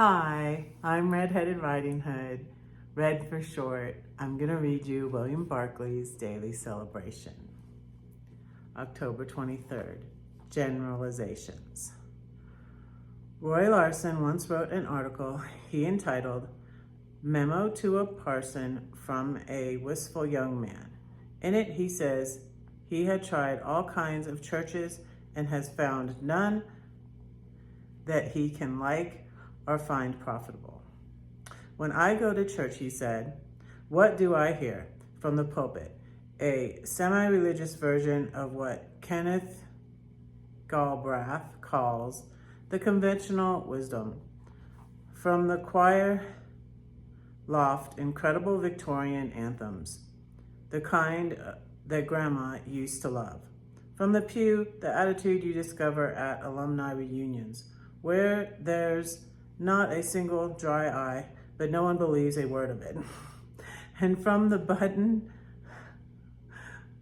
Hi, I'm Redheaded Riding Hood, Red for short. I'm going to read you William Barclay's Daily Celebration. October 23rd, Generalizations. Roy Larson once wrote an article he entitled, Memo to a Parson from a Wistful Young Man. In it, he says he had tried all kinds of churches and has found none that he can like or find profitable. When I go to church, he said, what do I hear from the pulpit? A semi-religious version of what Kenneth Galbraith calls the conventional wisdom. From the choir loft, incredible Victorian anthems, the kind that Grandma used to love. From the pew, the attitude you discover at alumni reunions, where there's not a single dry eye, but no one believes a word of it. And from the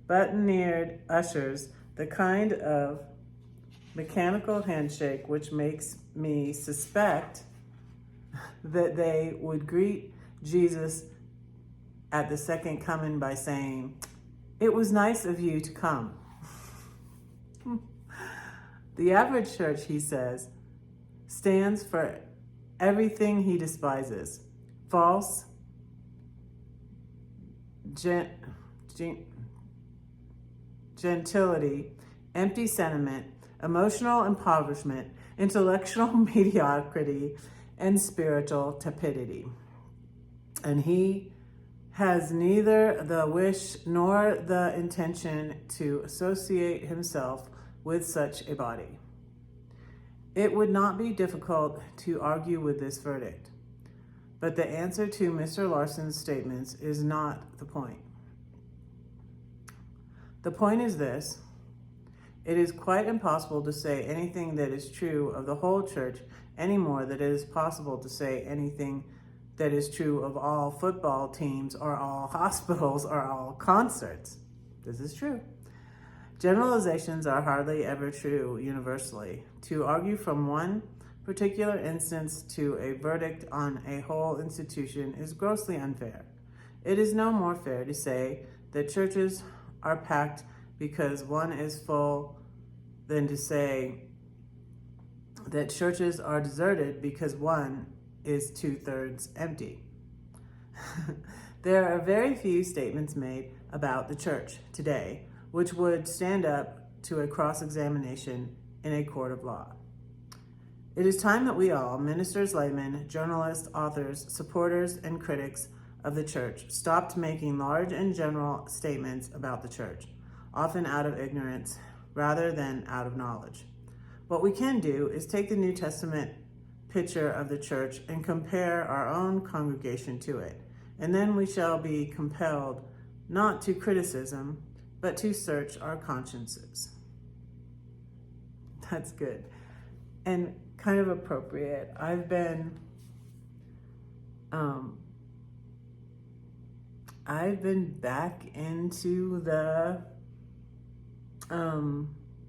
button-eared ushers, the kind of mechanical handshake which makes me suspect that they would greet Jesus at the second coming by saying, "It was nice of you to come." The average church, he says, stands for everything he despises: false, gentility, empty sentiment, emotional impoverishment, intellectual mediocrity, and spiritual tepidity. And he has neither the wish nor the intention to associate himself with such a body. It would not be difficult to argue with this verdict, but the answer to Mr. Larson's statements is not the point. The point is this: it is quite impossible to say anything that is true of the whole church any more than it is possible to say anything that is true of all football teams or all hospitals or all concerts. This is true. Generalizations are hardly ever true universally. To argue from one particular instance to a verdict on a whole institution is grossly unfair. It is no more fair to say that churches are packed because one is full than to say that churches are deserted because one is 2/3 empty. There are very few statements made about the church today which would stand up to a cross-examination in a court of law. It is time that we all, ministers, laymen, journalists, authors, supporters, and critics of the church, stopped making large and general statements about the church, often out of ignorance rather than out of knowledge. What we can do is take the New Testament picture of the church and compare our own congregation to it, and then we shall be compelled not to criticism, but to search our consciences. That's good and kind of appropriate. I've been back into the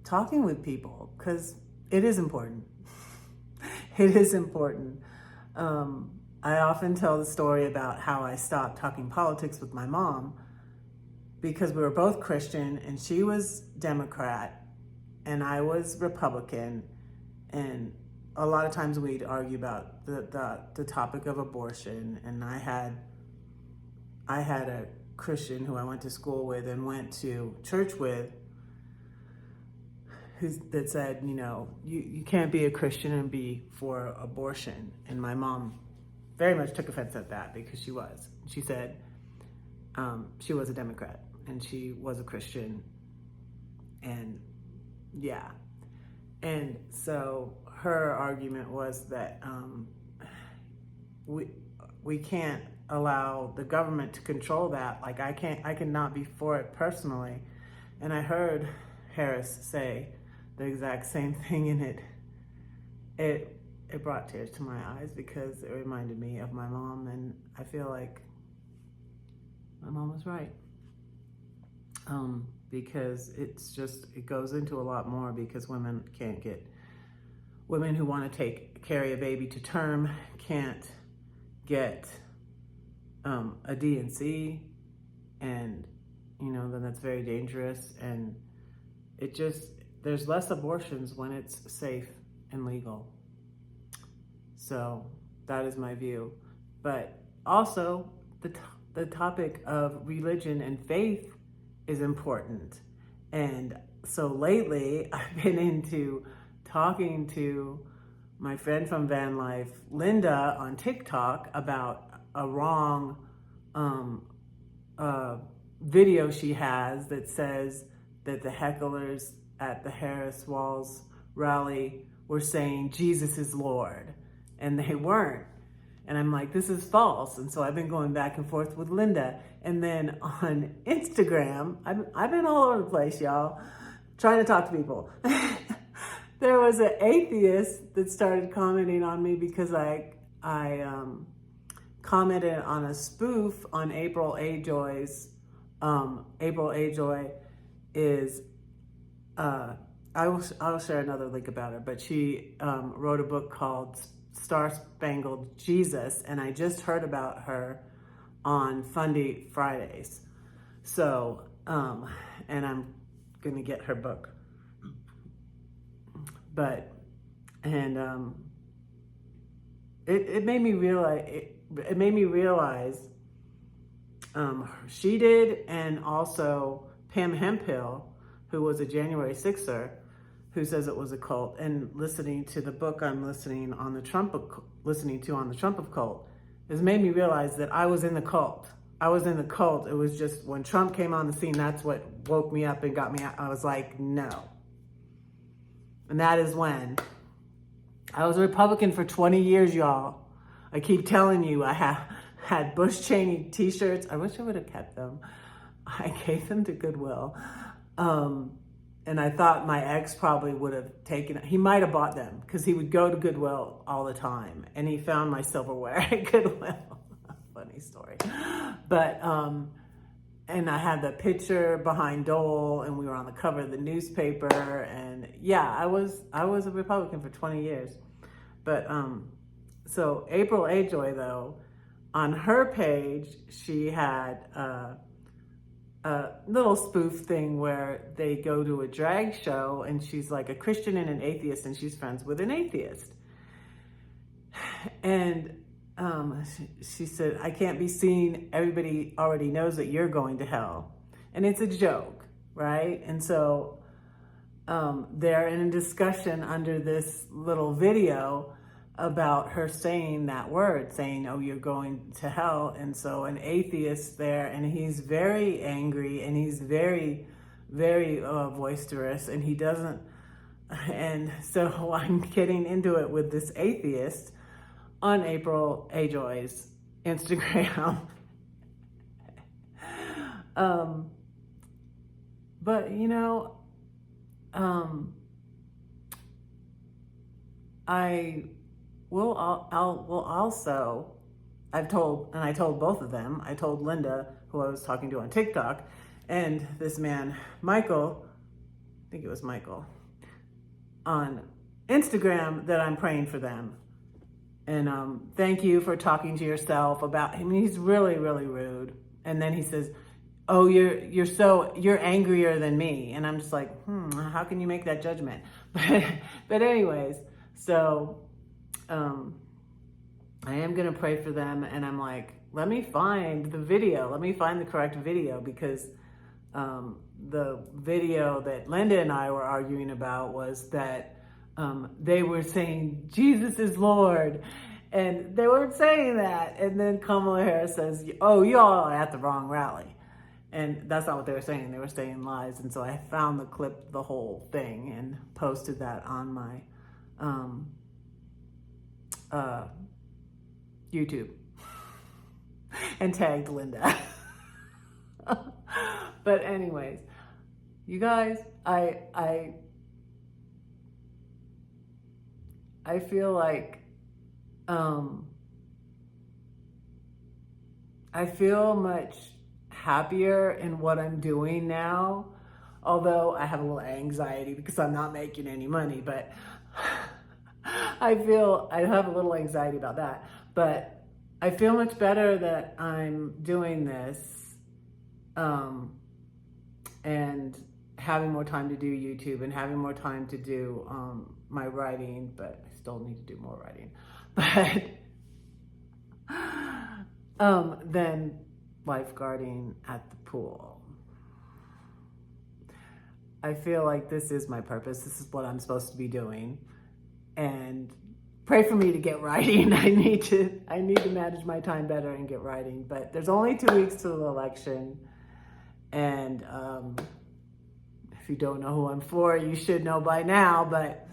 talking with people because it is important. It is important. I often tell the story about how I stopped talking politics with my mom because we were both Christian and she was Democrat and I was Republican, and a lot of times we'd argue about the topic of abortion, and I had a Christian who I went to school with and went to church with that said, you can't be a Christian and be for abortion. And my mom very much took offense at that because she was. She said she was a Democrat and she was a Christian, and yeah. And so her argument was that we can't allow the government to control that. Like I cannot be for it personally. And I heard Harris say the exact same thing, and it brought tears to my eyes because it reminded me of my mom, and I feel like my mom was right. Because it goes into a lot more because women can't get women who want to carry a baby to term can't get a D&C, and then that's very dangerous. And there's less abortions when it's safe and legal. So that is my view. But also the topic of religion and faith is important. And so lately I've been into talking to my friend from Van Life, Linda, on TikTok about a wrong video she has that says that the hecklers at the Harris Walls rally were saying Jesus is Lord, and they weren't. And I'm like, this is false. And so I've been going back and forth with Linda. And then on Instagram, I've been all over the place, y'all, trying to talk to people. There was an atheist that started commenting on me because I commented on a spoof on April A. Joy's. April A. Joy is, I will share another link about her, but she wrote a book called Star Spangled Jesus, and I just heard about her on Fundy Fridays. So, and I'm gonna get her book. But, and it made me realize, it made me realize, she did, and also Pam Hemphill, who was a January 6er, who says it was a cult, and listening to the book I'm listening to on the Trump of cult, has made me realize that I was in the cult. I was in the cult. It was just when Trump came on the scene, that's what woke me up and got me out. I was like, no. And that is when I was a Republican for 20 years, y'all. I keep telling you, I had Bush Cheney t-shirts. I wish I would have kept them. I gave them to Goodwill. And I thought my ex probably would have taken it. He might have bought them because he would go to Goodwill all the time. And he found my silverware at Goodwill. Funny story. But, and I had the picture behind Dole, and we were on the cover of the newspaper. And yeah, I was a Republican for 20 years. But, so April A. Joy, though, on her page, she had a little spoof thing where they go to a drag show, and she's like a Christian and an atheist, and she's friends with an atheist. And she said, I can't be seen. Everybody already knows that you're going to hell. And it's a joke, right? And so they're in a discussion under this little video about her saying that word, saying, oh, you're going to hell. And so an atheist there, and he's very angry, and he's very, very boisterous, and he doesn't, and so I'm getting into it with this atheist on April A. Joy's Instagram. But I will also, I told both of them. I told Linda, who I was talking to on TikTok, and this man, Michael, I think it was Michael, on Instagram, that I'm praying for them. And thank you for talking to yourself about him. He's really, really rude. And then he says, oh, you're angrier than me. And I'm just like, how can you make that judgment? But anyways, so I am going to pray for them. And I'm like, let me find the video. Let me find the correct video, because the video that Linda and I were arguing about was that they were saying, Jesus is Lord. And they weren't saying that. And then Kamala Harris says, oh, you all are at the wrong rally. And that's not what they were saying. They were saying lies. And so I found the clip, the whole thing, and posted that on my YouTube and tagged Linda. But anyways, you guys, I feel like I feel much happier in what I'm doing now, although I have a little anxiety because I'm not making any money. But I have a little anxiety about that, but I feel much better that I'm doing this, and having more time to do YouTube and having more time to do my writing, but I still need to do more writing, but than lifeguarding at the pool. I feel like this is my purpose. This is what I'm supposed to be doing. And pray for me to get writing. I need to manage my time better and get writing. But there's only 2 weeks to the election. And if you don't know who I'm for, you should know by now. But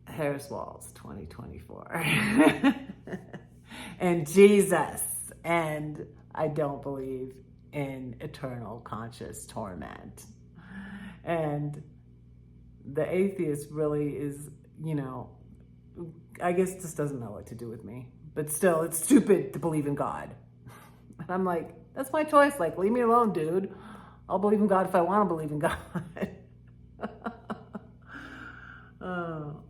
Harris Walls 2024. And Jesus. And I don't believe in eternal conscious torment. And the atheist really is, I guess this doesn't know what to do with me. But still, it's stupid to believe in God. And I'm like, that's my choice. Like, leave me alone, dude. I'll believe in God if I want to believe in God.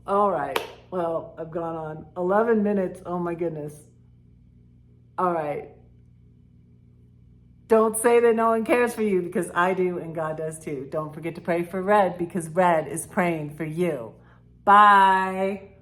All right. Well, I've gone on 11 minutes. Oh, my goodness. All right. Don't say that no one cares for you, because I do and God does too. Don't forget to pray for Red, because Red is praying for you. Bye.